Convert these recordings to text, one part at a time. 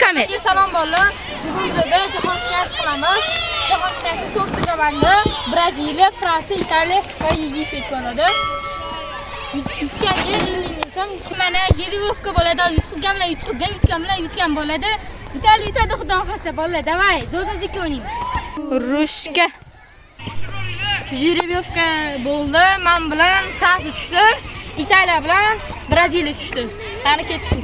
Xushamid. Salom bolalar. Bugun biz jahon chempionati qilamiz. Jahon chempionati 4 ta komanda: Braziliya, Fransiya, Italiya va Yigit bo'ladi. Yutganchi inson mana Yeriovka bo'ladi. Yutgan bo'ladi. Italiya yutadi, xudo xolasa bolalar. Davay, zo'zozikka o'ynaymiz. Rushka. Yeriovka bo'ldi. Men bilan Fransiya tushdi. Italiya bilan Braziliya tushdi. Qani ketdi.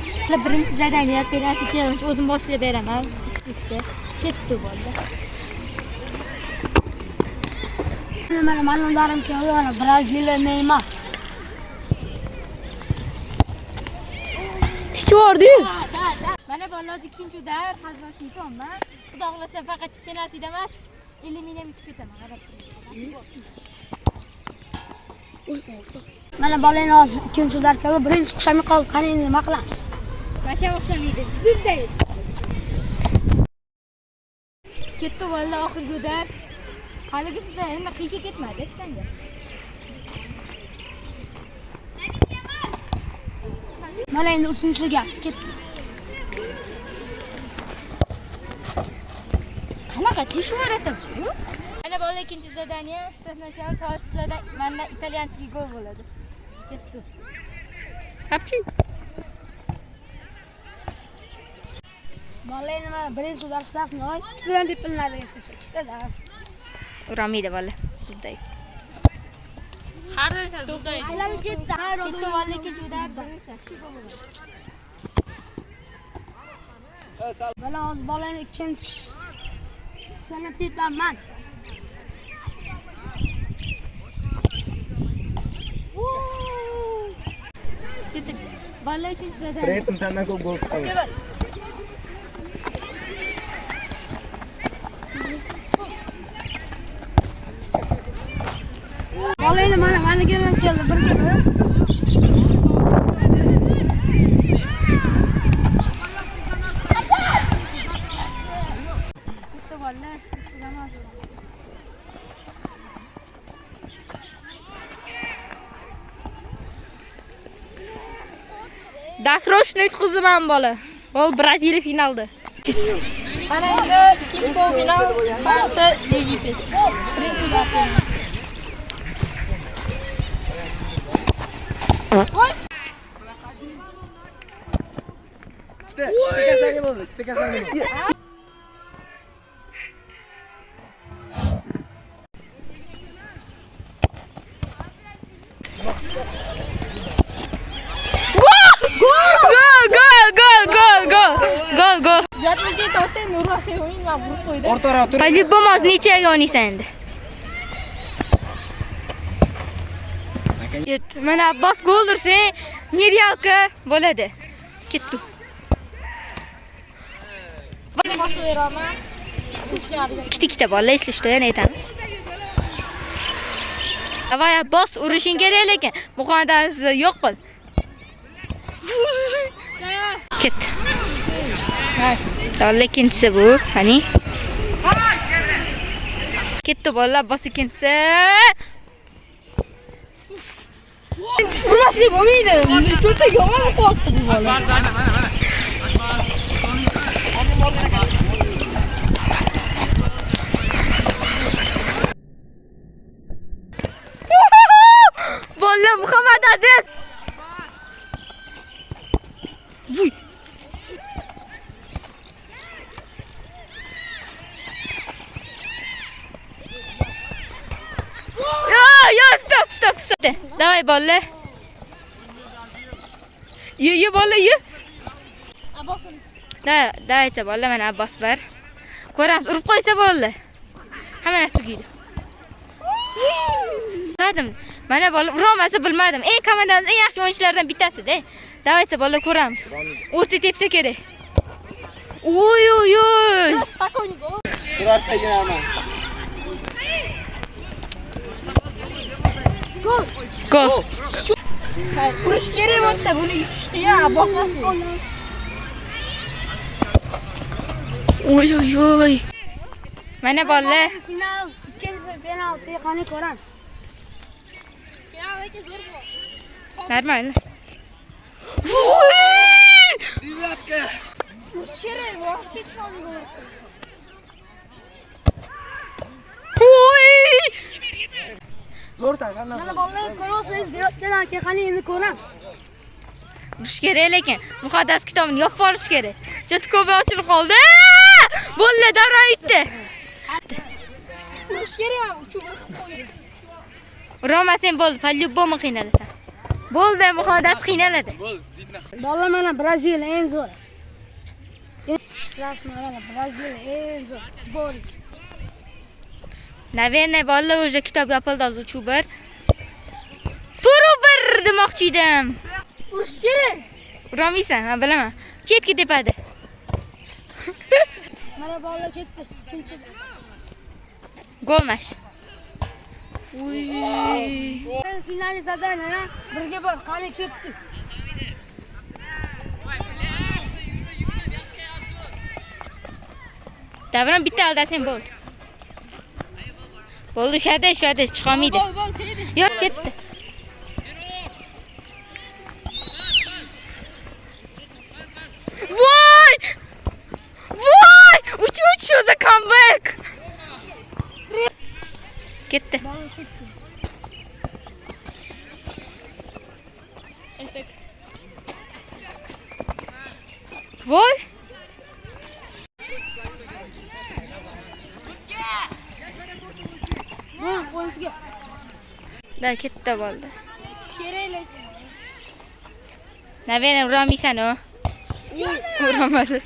Birinchi zadaniya penalti challenge o'zim boshlab beraman. Ketdi bo'ldi. Mana ma'lumotlarim keldi, Braziliya Neymar. Tichvordi. Mana bolalar ikkinchi udar hazmat yutaman. Xudo xolasa faqat penaltida emas, 50 ming ham yutib ketaman. Qarab Mana bolalar hozir ikkinchi udar keldi, birinchi Xushamid qoldi. Qani endi nima qilamiz? Masha o'xshamaydi. Zudday. Ketdi bolalar oxirgi udar. Haligisida endi qiysha ketmadi ishtanga. Mana endi 3-ga ketdi. Qanaqa teshvorati bu? Mana bolalar ikkinchi zadaniya, to'xtashamiz. Hozirlarda menda italyanskiy gol bo'ladi. Ketdi. Qapchi. Bolalar endi mana birinchi udar shafnoy, ikkitadan tepilinadi esa, ikkitadan. Uramida bola. Zudday. Har doim zudday. Aylanib ketdi. Ketdi bolalar ikkinchi udar. Mana hozir bolalar ikkinchi sana tepaman. Bolalar ikkinchi zadaniya. Pretim senden ko'p gol qildim. Bolalar endi mana kelib keldi, birga bir. Ketdi bolalar. Dasroshni yutqizdi men bola. Gol Braziliya finalda. Ana endi ikkinchi gol final. Fransiya Yigit. Birinchi udar. İkite kasange bo'ldi, ikkita kasange bo'ldi. Gol. Yatmizga to'rtta Nurasi o'yin va bu qo'ydi. O'rtaroq tur. Qalib bo'lmaz, nechaga o'ynaysan endi? Mana Abbos gol ursang, Neryalka bo'ladi. Ketdi. Boshlayraman. Ikkita bola eslashda yana aytamiz. Davay Abbos urishing kerak lekin muqoddasi yo'q qil. Ketdi. Davlat ikkinchisi bu, qani? Ketdi bola, Abbos ikkinchisi. Urmaslik bo'lmaydi. Cho'ta yomon qo'yibdi bu bola. Bola Muhammad Aziz. Vuy. Yo, stop. Davay bola. Ye bola, ye. Abbos. Daycha bola, mana Abbos bar. Ko'ramiz, urib qo'ysa bo'ldi. Hamma narsa tugaydi. Bilmadim. Mana bola urolmasa bilmadim. Eng komandamiz eng yaxshi o'yinchilardan bittasi-da. Davaycha bola ko'ramiz. O'rta tepsa kerak. Oy. Spokojniy gol. Suratga giraman. Gol. Urish kerak bo'ldi, buni yutishdi-ya, bosmaslik. Oy. Mana bola. Final, ikkinchi penalti qani ko'ramiz. Finaldagi zo'r gol. Normal. Девятка. Kerak, vahshiy chon bo'ldi. Zo'r taqan. Mana bolalar ko'ryapsiz, deyotgan qani endi ko'ramiz. Urish kerak lekin muqaddas kitobni yopib olish kerak. Juda ko'p ochilib qoldi. Bo'ldi, davron yutdi. Urish kerak, uchun qilib qo'ydi. Urolmasang bo'ldi, по-любому qiynalasan. Bo'ldi, muqaddas qiynaladi. Bolalar mana Braziliya eng zo'r. Shtraf mana Braziliya eng zo'r. Sbor. Наверное, bolalar уже kitob yopildi hozir chubir. Turu bir demoqchi edim. Urish kerak. Urolmaysan, men bilaman. Chetga tepadi. Mana bolalar ketdi. Tinchidi. Golmash. Finaliy zadaniya birga bor, qani ketdi. Davron bitta aldasang bo'ldi. Bo'ldi, shada chiqolmaydi. Bol, tegdi. Yo'q, ketdi. Voy! Voy! Uch the comeback. Ketdi. Bola ketdi. Effekt. Voy! Ha, o'yinchiga. Da ketdi bo'ldi. Kerak lekin. Naверное, urolmaysan o. Urolmadi.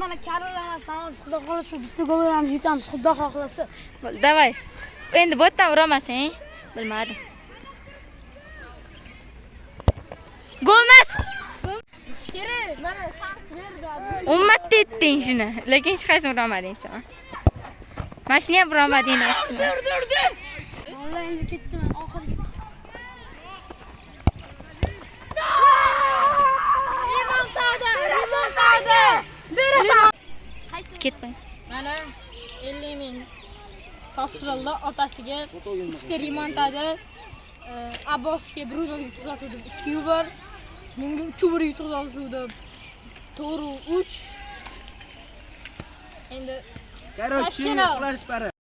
Mana karollamasdan xudo xohlasa bitta gol uramiz, yutamiz, xudo xohlasa. Bo'ldi, davay. Endi bu yerdan urolmasang, bilmadim. Golmas! Kerak, mana shans berdi. Ummat etding shuni, lekin hech qaysi urolmading sen. Mana shuni ham urolmading aytdim. Bolalar endi ketdi oxirgisi. Remontada. Berasan. Ketmang. Mana 50 ming topshirildi otasiga. Ikkita remontada. Abbosga Brunoga yutqazdim 2-1. Menga 3-1 yutqazdim. To'g'ri 3. Endi Короче, Arsenal. flash para.